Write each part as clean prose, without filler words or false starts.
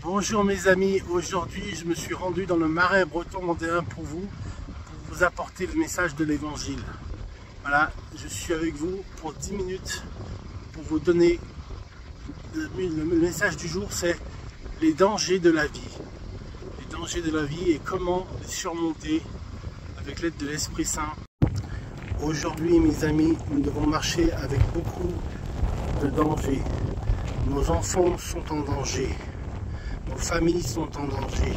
Bonjour mes amis, aujourd'hui je me suis rendu dans le Marais breton vendéen pour vous apporter le message de l'évangile. Voilà, je suis avec vous pour 10 minutes pour vous donner le message du jour, c'est les dangers de la vie. Les dangers de la vie et comment les surmonter avec l'aide de l'Esprit Saint. Aujourd'hui mes amis, nous devons marcher avec beaucoup de dangers. Nos enfants sont en danger. Nos familles sont en danger.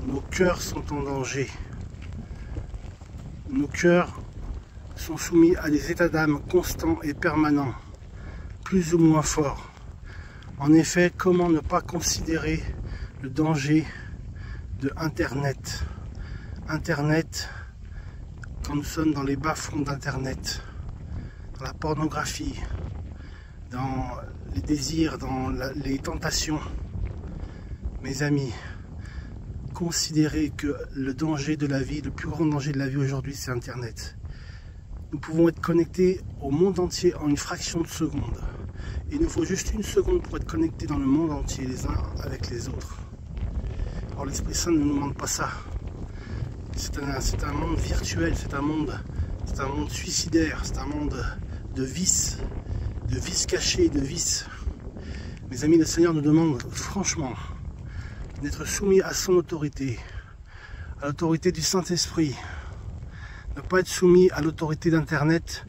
Nos cœurs sont en danger. Nos cœurs sont soumis à des états d'âme constants et permanents, plus ou moins forts. En effet, comment ne pas considérer le danger de Internet? Internet, quand nous sommes dans les bas-fonds d'Internet, dans la pornographie, dans les désirs, dans les tentations. Mes amis, considérez que le danger de la vie, le plus grand danger de la vie aujourd'hui, c'est Internet. Nous pouvons être connectés au monde entier en une fraction de seconde. Il nous faut juste une seconde pour être connectés dans le monde entier, les uns avec les autres. Alors l'Esprit Saint ne nous demande pas ça. C'est un monde virtuel, c'est un monde suicidaire, c'est un monde de vices cachés, de vices. Mes amis, le Seigneur nous demande franchement d'être soumis à son autorité, à l'autorité du Saint-Esprit. Ne pas être soumis à l'autorité d'Internet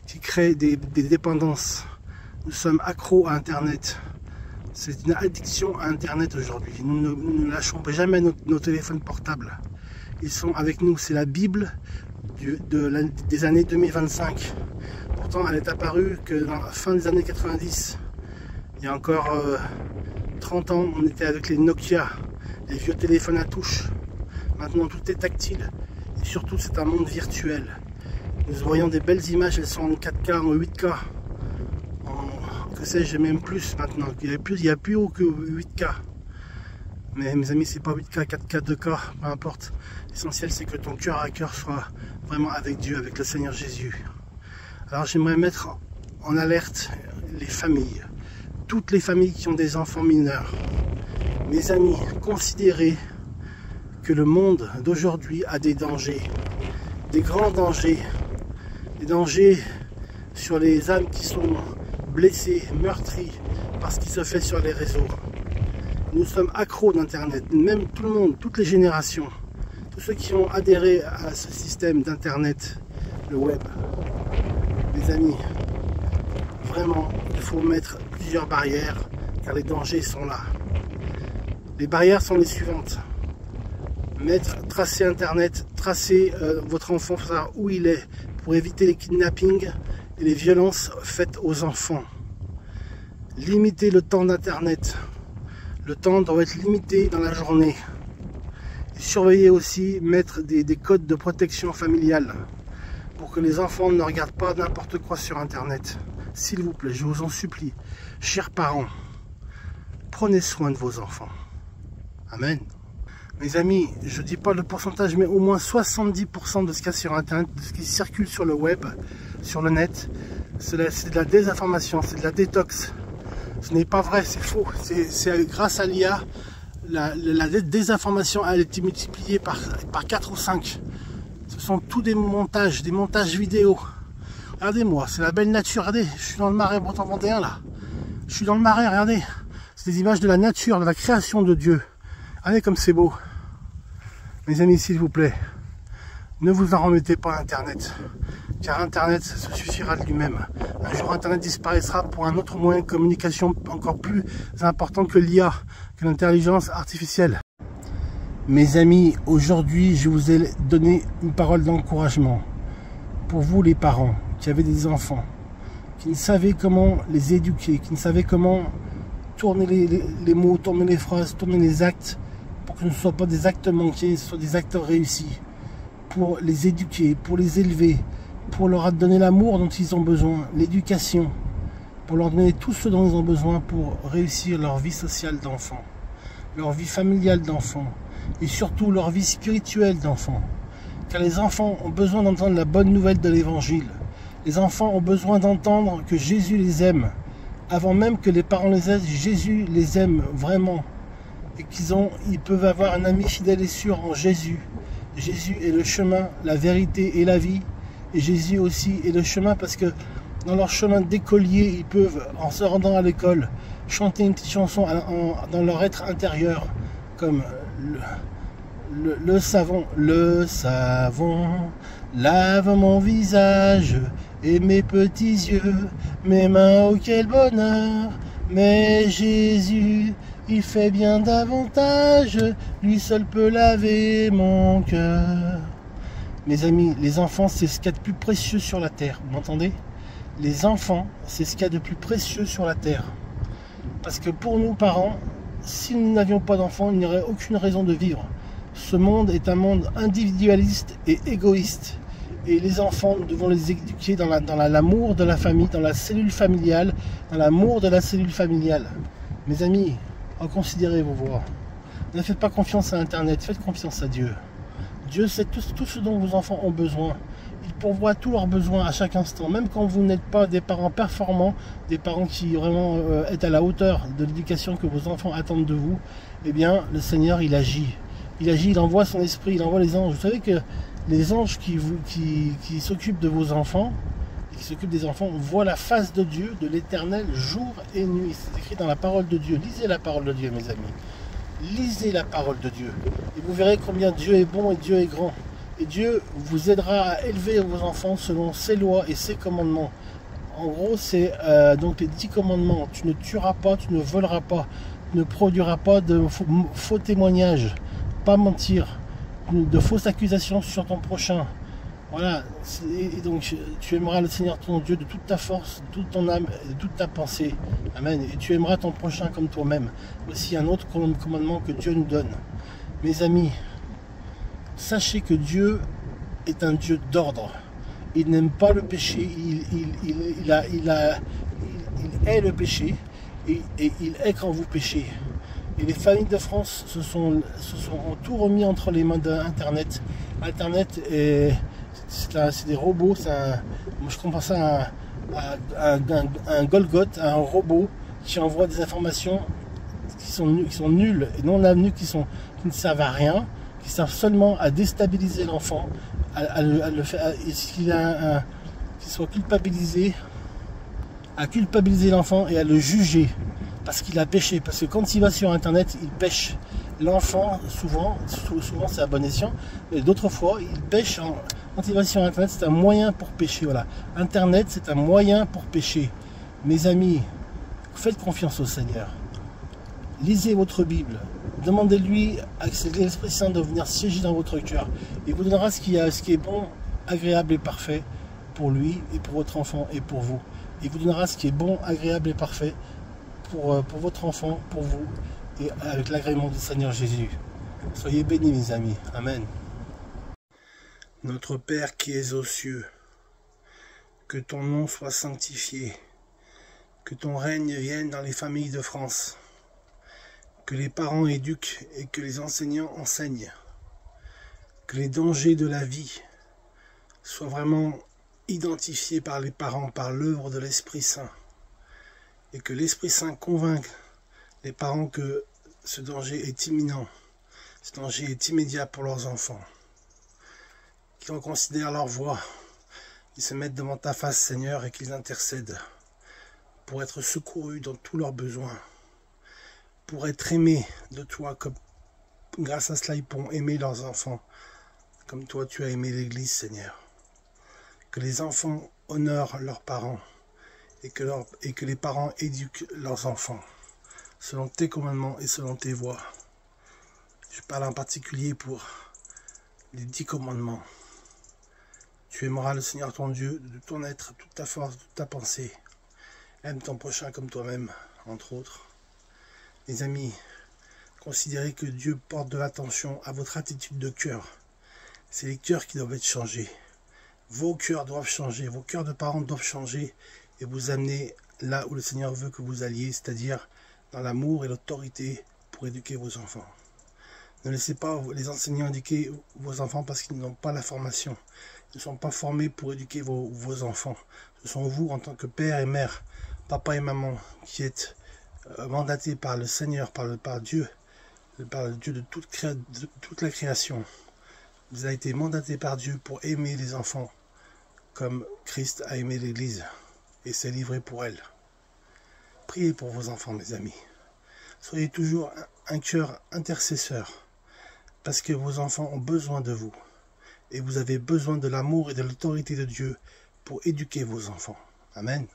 qui crée des dépendances. Nous sommes accros à Internet. C'est une addiction à Internet aujourd'hui. Nous ne lâchons jamais nos téléphones portables. Ils sont avec nous. C'est la Bible des années 2025. Pourtant, elle est apparue que dans la fin des années 90. Il y a encore 30 ans, on était avec les Nokia, les vieux téléphones à touche. Maintenant, tout est tactile. Et surtout, c'est un monde virtuel. Nous voyons des belles images, elles sont en 4K, en 8K. Que sais-je, même plus maintenant. Il n'y a plus haut que 8K. Mais mes amis, c'est pas 8K, 4K, 2K, peu importe. L'essentiel, c'est que ton cœur à cœur soit vraiment avec Dieu, avec le Seigneur Jésus. Alors j'aimerais mettre en alerte les familles, toutes les familles qui ont des enfants mineurs. Mes amis, considérez que le monde d'aujourd'hui a des dangers, des grands dangers, des dangers sur les âmes qui sont blessées, meurtries par ce qui se fait sur les réseaux. Nous sommes accros d'Internet, même tout le monde, toutes les générations, tous ceux qui ont adhéré à ce système d'Internet, le web. Mes amis, vraiment, il faut mettre plusieurs barrières, car les dangers sont là. Les barrières sont les suivantes. Tracer Internet, tracer votre enfant, savoir où il est, pour éviter les kidnappings et les violences faites aux enfants. Limiter le temps d'Internet. Le temps doit être limité dans la journée. Et surveiller aussi, mettre des codes de protection familiale pour que les enfants ne regardent pas n'importe quoi sur Internet. S'il vous plaît, je vous en supplie. Chers parents, prenez soin de vos enfants. Amen. Mes amis, je ne dis pas le pourcentage, mais au moins 70% de ce qu'il y a sur Internet, de ce qui circule sur le web, sur le net, c'est de la désinformation, c'est de la détox. Ce n'est pas vrai, c'est faux. C'est grâce à l'IA, la désinformation a été multipliée par 4 ou 5. Ce sont tous des montages vidéo. Regardez-moi, c'est la belle nature. Regardez, je suis dans le Marais breton vendéen là. Je suis dans le Marais, regardez. C'est des images de la nature, de la création de Dieu. Regardez comme c'est beau. Mes amis, s'il vous plaît, ne vous en remettez pas à Internet. Car Internet se suffira de lui-même. Un jour, Internet disparaîtra pour un autre moyen de communication encore plus important que l'IA, que l'intelligence artificielle. Mes amis, aujourd'hui, je vous ai donné une parole d'encouragement. Pour vous, les parents, qui avez des enfants, qui ne savaient comment les éduquer, qui ne savaient comment tourner les mots, tourner les phrases, tourner les actes, pour que ce ne soient pas des actes manqués, ce soient des actes réussis. Pour les éduquer, pour les élever, pour leur donner l'amour dont ils ont besoin, l'éducation, pour leur donner tout ce dont ils ont besoin pour réussir leur vie sociale d'enfant, leur vie familiale d'enfant, et surtout leur vie spirituelle d'enfant. Car les enfants ont besoin d'entendre la bonne nouvelle de l'évangile. Les enfants ont besoin d'entendre que Jésus les aime, avant même que les parents les aient, Jésus les aime vraiment. Et ils peuvent avoir un ami fidèle et sûr en Jésus. Jésus est le chemin, la vérité et la vie. Et Jésus aussi est le chemin parce que dans leur chemin d'écolier, ils peuvent, en se rendant à l'école, chanter une petite chanson dans leur être intérieur, comme le savon lave mon visage et mes petits yeux, mes mains, oh quel bonheur, mais Jésus, il fait bien davantage, lui seul peut laver mon cœur. Mes amis, les enfants, c'est ce qu'il y a de plus précieux sur la terre, vous m'entendez? Les enfants, c'est ce qu'il y a de plus précieux sur la terre. Parce que pour nous, parents, si nous n'avions pas d'enfants, il n'y aurait aucune raison de vivre. Ce monde est un monde individualiste et égoïste. Et les enfants, nous devons les éduquer dans l'amour de la famille, dans la cellule familiale, dans l'amour de la cellule familiale. Mes amis, reconsidérez vos voix. Ne faites pas confiance à Internet, faites confiance à Dieu. Dieu sait tout ce dont vos enfants ont besoin. Il pourvoit tous leurs besoins à chaque instant. Même quand vous n'êtes pas des parents performants, des parents qui vraiment est à la hauteur de l'éducation que vos enfants attendent de vous, eh bien, le Seigneur, il agit. Il agit, il envoie son esprit, il envoie les anges. Vous savez que les anges qui s'occupent de vos enfants, qui s'occupent des enfants, voient la face de Dieu, de l'Éternel, jour et nuit. C'est écrit dans la parole de Dieu. Lisez la parole de Dieu, mes amis. Lisez la parole de Dieu. Et vous verrez combien Dieu est bon et Dieu est grand. Et Dieu vous aidera à élever vos enfants selon ses lois et ses commandements. En gros, c'est donc les 10 commandements. Tu ne tueras pas, tu ne voleras pas, tu ne produiras pas de faux témoignages, pas mentir, de fausses accusations sur ton prochain. Voilà, et donc tu aimeras le Seigneur ton Dieu de toute ta force, de toute ton âme et de toute ta pensée. Amen. Et tu aimeras ton prochain comme toi-même. Voici un autre commandement que Dieu nous donne. Mes amis, sachez que Dieu est un Dieu d'ordre. Il n'aime pas le péché, il hait le péché et il hait quand vous péchez. Et les familles de France ont tout remis entre les mains d'Internet. Internet, c'est des robots, moi je compare ça à un Golgoth, à un robot qui envoie des informations qui sont nulles et non avenues, qui ne servent à rien, qui servent seulement à déstabiliser l'enfant, qu'il soit culpabilisé, à culpabiliser l'enfant et à le juger parce qu'il a péché. Parce que quand il va sur Internet, il pêche. L'enfant, souvent c'est à bon escient, mais d'autres fois, il pêche. Quand il va sur Internet, c'est un moyen pour pécher. Voilà. Internet, c'est un moyen pour pécher. Mes amis, faites confiance au Seigneur. Lisez votre Bible. Demandez-lui à l'Esprit Saint de venir siéger dans votre cœur. Il vous donnera ce qui est bon, agréable et parfait pour lui et pour votre enfant et pour vous. Il vous donnera ce qui est bon, agréable et parfait pour votre enfant, pour vous, et avec l'agrément du Seigneur Jésus. Soyez bénis, mes amis. Amen. Notre Père qui es aux cieux, que ton nom soit sanctifié, que ton règne vienne dans les familles de France, que les parents éduquent et que les enseignants enseignent, que les dangers de la vie soient vraiment identifiés par les parents, par l'œuvre de l'Esprit Saint, et que l'Esprit Saint convainque les parents que ce danger est imminent, ce danger est immédiat pour leurs enfants, qu'ils reconsidèrent leur voie, qu'ils se mettent devant ta face, Seigneur, et qu'ils intercèdent pour être secourus dans tous leurs besoins, pour être aimés de toi, comme grâce à cela ils pourront aimer leurs enfants, comme toi tu as aimé l'Église, Seigneur. Que les enfants honorent leurs parents, et que les parents éduquent leurs enfants, selon tes commandements et selon tes voies. Je parle en particulier pour les 10 commandements. Tu aimeras le Seigneur ton Dieu de ton être, toute ta force, toute ta pensée. Aime ton prochain comme toi-même, entre autres. Mes amis, considérez que Dieu porte de l'attention à votre attitude de cœur. C'est les cœurs qui doivent être changés. Vos cœurs doivent changer, vos cœurs de parents doivent changer et vous amener là où le Seigneur veut que vous alliez, c'est-à-dire dans l'amour et l'autorité pour éduquer vos enfants. Ne laissez pas les enseignants éduquer vos enfants parce qu'ils n'ont pas la formation. Ils ne sont pas formés pour éduquer vos enfants. Ce sont vous, en tant que père et mère, papa et maman qui êtes mandatés par le Seigneur, par Dieu de toute la création. Vous avez été mandatés par Dieu pour aimer les enfants comme Christ a aimé l'Église et s'est livré pour elle. Priez pour vos enfants, mes amis. Soyez toujours un cœur intercesseur, parce que vos enfants ont besoin de vous. Et vous avez besoin de l'amour et de l'autorité de Dieu pour éduquer vos enfants. Amen.